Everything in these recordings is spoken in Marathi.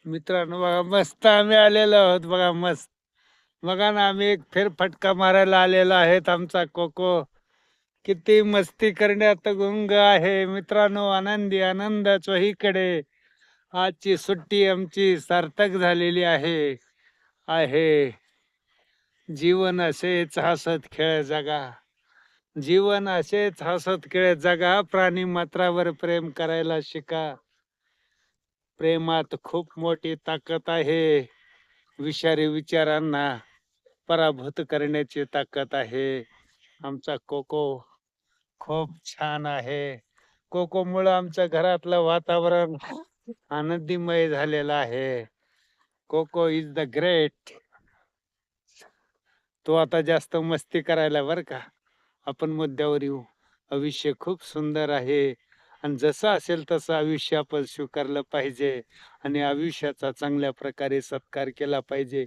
मित्रांनो बघा मस्त आम्ही आलेलो आहोत बघा मस्त. बघा ना आम्ही एक फेरफटका मारायला आलेलो आहेत. आमचा कोको किती मस्ती करण्यात गुंग आहे. मित्रांनो आनंदी आनंद चोहीकडे. आजची सुट्टी आमची सार्थक झालेली आहे. आहे जीवन असेच हसत खेळ जगा. जीवन असेच हसत खेळ जगा. प्राणी मात्रावर प्रेम करायला शिका. प्रेमात खूप मोठी ताकद आहे. विषारी विचारांना पराभूत करण्याची ताकद आहे. आमचा कोको खूप छान आहे. कोको मुळे आमच्या घरातलं वातावरण आनंदीमय झालेलं आहे. Coco is the great. तो आता जास्त मस्ती करायला बर का. आपण मुद्द्यावर येऊ. आयुष्य खूप सुंदर आहे आणि जसं असेल तसं आयुष्य आपण स्वीकारलं पाहिजे आणि आयुष्याचा चांगल्या प्रकारे सत्कार केला पाहिजे.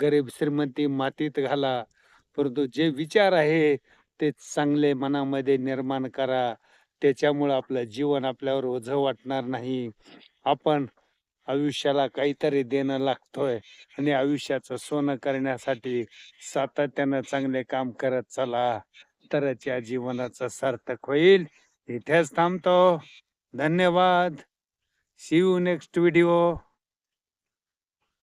गरीब श्रीमंती मातीत घाला, परंतु जे विचार आहे ते चांगले मनामध्ये निर्माण करा. त्याच्यामुळं आपलं जीवन आपल्यावर ओझं वाटणार नाही. आपण आयुष्याला काहीतरी देणं लागतोय आणि आयुष्याचं सोनं करण्यासाठी सातत्यानं चांगले काम करत चला. तरच या जीवनाचं सार्थक होईल. इथेच थांबतो. धन्यवाद. See you next video.